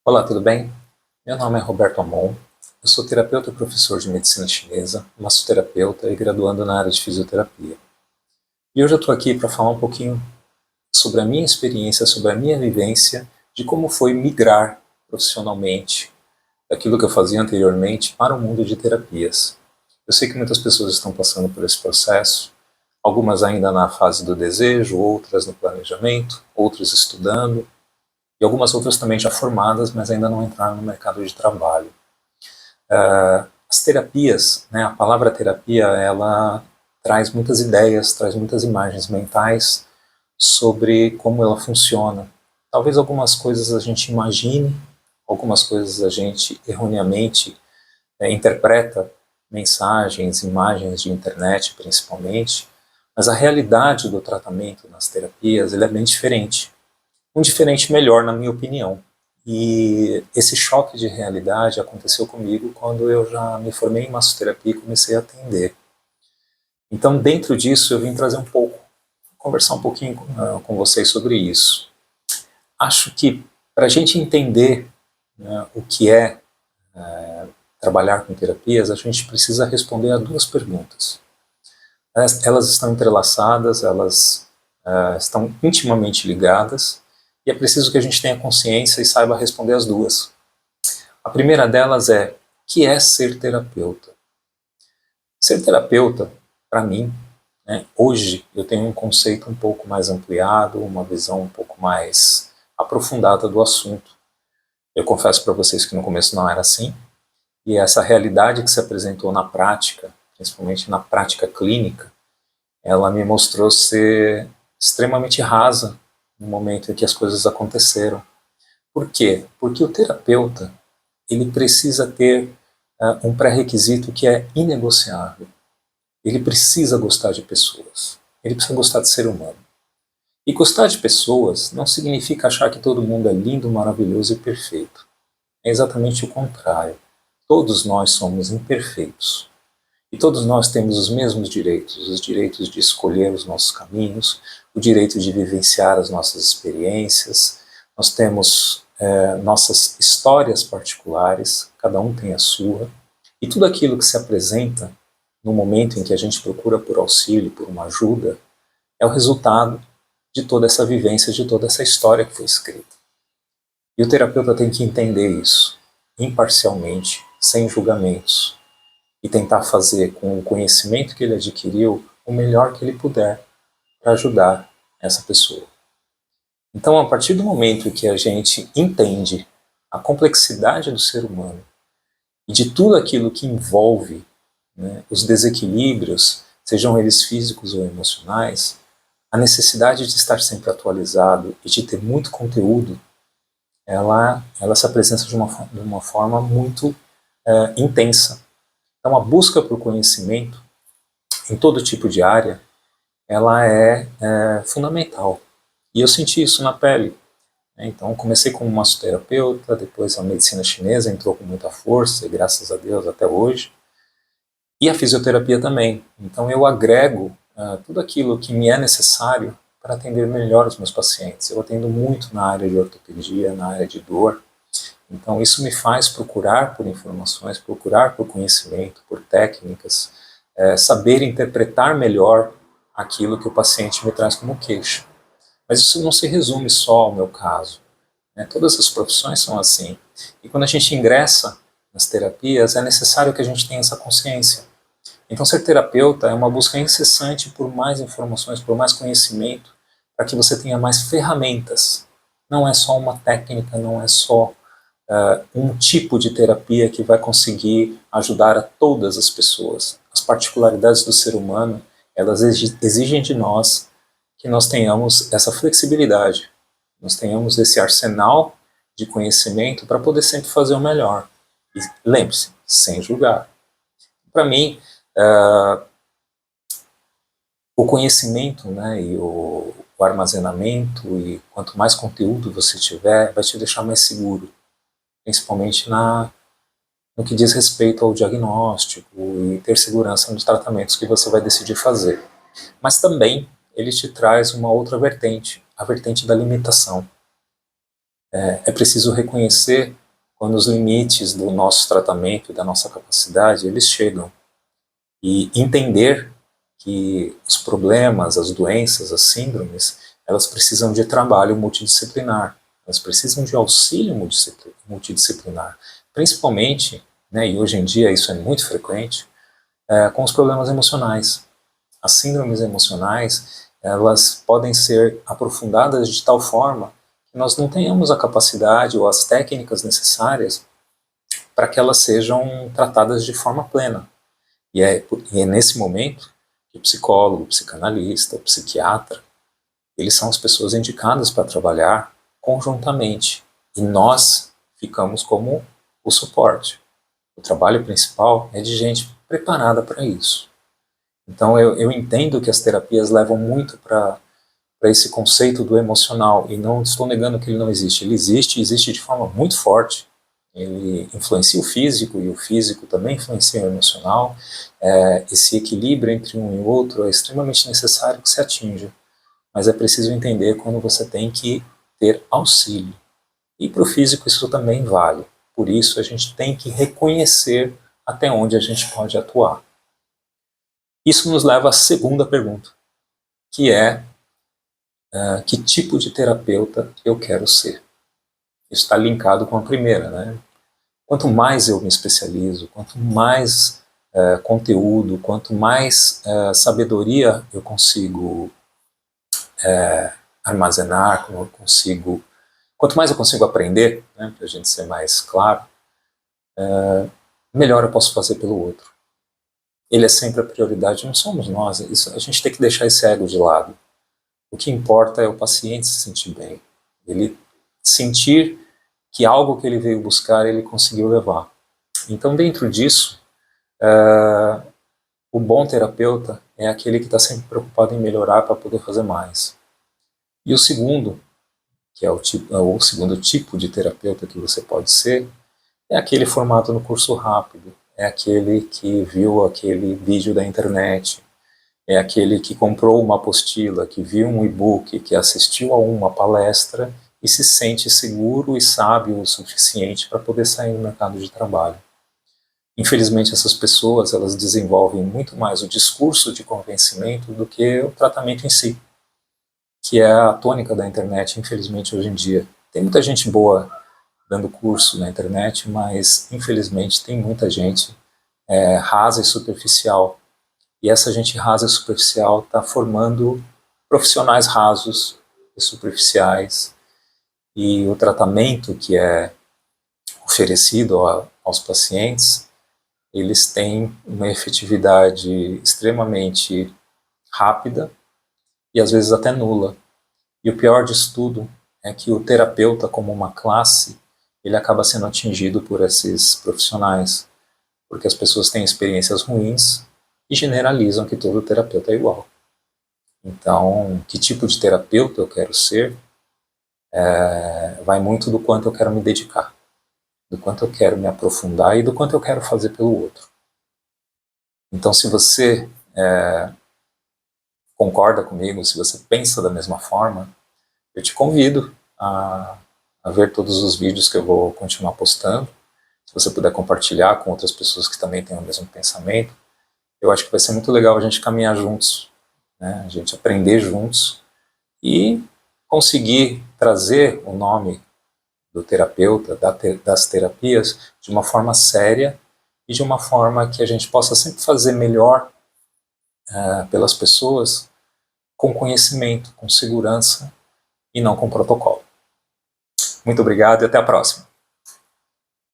Olá, tudo bem? Meu nome é Roberto Amon, eu sou terapeuta e professor de medicina chinesa, massoterapeuta e graduando na área de fisioterapia. E hoje eu estou aqui para falar um pouquinho sobre a minha experiência, sobre a minha vivência, de como foi migrar profissionalmente daquilo que eu fazia anteriormente para o mundo de terapias. Eu sei que muitas pessoas estão passando por esse processo, algumas ainda na fase do desejo, outras no planejamento, outras estudando, e algumas outras também já formadas, mas ainda não entraram no mercado de trabalho. As terapias, né, a palavra terapia, ela traz muitas ideias, traz muitas imagens mentais sobre como ela funciona. Talvez algumas coisas a gente imagine, algumas coisas a gente erroneamente interpreta, mensagens, imagens de internet principalmente, mas a realidade do tratamento nas terapias ele é bem diferente. Um diferente melhor, na minha opinião. E esse choque de realidade aconteceu comigo quando eu já me formei em massoterapia e comecei a atender. Então, dentro disso, eu vim trazer um pouco, conversar um pouquinho com vocês sobre isso. Acho que para a gente entender, né, o que é trabalhar com terapias, a gente precisa responder a duas perguntas. Elas estão entrelaçadas, elas estão intimamente ligadas, e é preciso que a gente tenha consciência e saiba responder as duas. A primeira delas é: o que é ser terapeuta? Ser terapeuta, para mim, né, hoje eu tenho um conceito um pouco mais ampliado, uma visão um pouco mais aprofundada do assunto. Eu confesso para vocês que no começo não era assim, e essa realidade que se apresentou na prática, principalmente na prática clínica, ela me mostrou ser extremamente rasa no momento em que as coisas aconteceram. Por quê? Porque o terapeuta ele precisa ter um pré-requisito que é inegociável. Ele precisa gostar de pessoas. Ele precisa gostar de ser humano. E gostar de pessoas não significa achar que todo mundo é lindo, maravilhoso e perfeito. É exatamente o contrário. Todos nós somos imperfeitos. E todos nós temos os mesmos direitos, os direitos de escolher os nossos caminhos, o direito de vivenciar as nossas experiências. Nós temos nossas histórias particulares, cada um tem a sua, e tudo aquilo que se apresenta no momento em que a gente procura por auxílio, por uma ajuda, é o resultado de toda essa vivência, de toda essa história que foi escrita. E o terapeuta tem que entender isso, imparcialmente, sem julgamentos, e tentar fazer com o conhecimento que ele adquiriu o melhor que ele puder para ajudar essa pessoa. Então, a partir do momento que a gente entende a complexidade do ser humano e de tudo aquilo que envolve, né, os desequilíbrios, sejam eles físicos ou emocionais, a necessidade de estar sempre atualizado e de ter muito conteúdo, ela se apresenta de uma forma muito intensa. Então, a busca por conhecimento em todo tipo de área, ela é fundamental. E eu senti isso na pele. Então, comecei como massoterapeuta, depois a medicina chinesa entrou com muita força, e graças a Deus até hoje. E a fisioterapia também. Então, eu agrego tudo aquilo que me é necessário para atender melhor os meus pacientes. Eu atendo muito na área de ortopedia, na área de dor. Então, isso me faz procurar por informações, procurar por conhecimento, por técnicas, saber interpretar melhor aquilo que o paciente me traz como queixa. Mas isso não se resume só ao meu caso, né? Todas as profissões são assim. E quando a gente ingressa nas terapias, é necessário que a gente tenha essa consciência. Então, ser terapeuta é uma busca incessante por mais informações, por mais conhecimento, para que você tenha mais ferramentas. Não é só uma técnica, não é só um tipo de terapia que vai conseguir ajudar a todas as pessoas. As particularidades do ser humano, elas exigem de nós que nós tenhamos essa flexibilidade, nós tenhamos esse arsenal de conhecimento para poder sempre fazer o melhor. E lembre-se, sem julgar. Para mim, o conhecimento, né, e o armazenamento, e quanto mais conteúdo você tiver, vai te deixar mais seguro, principalmente no que diz respeito ao diagnóstico e ter segurança nos tratamentos que você vai decidir fazer. Mas também ele te traz uma outra vertente, a vertente da limitação. É preciso reconhecer quando os limites do nosso tratamento e da nossa capacidade, eles chegam. E entender que os problemas, as doenças, as síndromes, elas precisam de trabalho multidisciplinar, elas precisam de auxílio multidisciplinar, principalmente, né, e hoje em dia isso é muito frequente, com os problemas emocionais. As síndromes emocionais, elas podem ser aprofundadas de tal forma que nós não tenhamos a capacidade ou as técnicas necessárias para que elas sejam tratadas de forma plena. E é nesse momento que o psicólogo, o psicanalista, o psiquiatra, eles são as pessoas indicadas para trabalhar conjuntamente. E nós ficamos como o suporte. O trabalho principal é de gente preparada para isso. Então eu entendo que as terapias levam muito para esse conceito do emocional, e não estou negando que ele não existe. Ele existe, existe de forma muito forte. Ele influencia o físico, e o físico também influencia o emocional. Esse equilíbrio entre um e o outro é extremamente necessário que se atinja, mas é preciso entender quando você tem que ter auxílio. E para o físico isso também vale. Por isso a gente tem que reconhecer até onde a gente pode atuar. Isso nos leva à segunda pergunta, que é que tipo de terapeuta eu quero ser? Isso está linkado com a primeira, né? Quanto mais eu me especializo, quanto mais conteúdo, quanto mais sabedoria eu consigo armazenar, quanto mais eu consigo aprender, né, para a gente ser mais claro, melhor eu posso fazer pelo outro. Ele é sempre a prioridade, não somos nós. A gente tem que deixar esse ego de lado. O que importa é o paciente se sentir bem. Ele sentir que algo que ele veio buscar, ele conseguiu levar. Então, dentro disso, o bom terapeuta é aquele que está sempre preocupado em melhorar para poder fazer mais. E o segundo, que é o segundo tipo de terapeuta que você pode ser, é aquele formado no curso rápido, é aquele que viu aquele vídeo da internet, é aquele que comprou uma apostila, que viu um e-book, que assistiu a uma palestra e se sente seguro e sábio o suficiente para poder sair no mercado de trabalho. Infelizmente, essas pessoas elas desenvolvem muito mais o discurso de convencimento do que o tratamento em si, que é a tônica da internet, infelizmente, hoje em dia. Tem muita gente boa dando curso na internet, mas, infelizmente, tem muita gente rasa e superficial. E essa gente rasa e superficial está formando profissionais rasos e superficiais. E o tratamento que é oferecido aos pacientes, eles têm uma efetividade extremamente rápida e às vezes até nula. E o pior disso tudo é que o terapeuta, como uma classe, ele acaba sendo atingido por esses profissionais, porque as pessoas têm experiências ruins e generalizam que todo terapeuta é igual. Então, que tipo de terapeuta eu quero ser vai muito do quanto eu quero me dedicar, do quanto eu quero me aprofundar e do quanto eu quero fazer pelo outro. Então, se você concorda comigo, se você pensa da mesma forma, eu te convido a ver todos os vídeos que eu vou continuar postando. Se você puder compartilhar com outras pessoas que também têm o mesmo pensamento, eu acho que vai ser muito legal a gente caminhar juntos, né? A gente aprender juntos e conseguir trazer o nome do terapeuta, das terapias, de uma forma séria e de uma forma que a gente possa sempre fazer melhor pelas pessoas com conhecimento, com segurança e não com protocolo. Muito obrigado e até a próxima.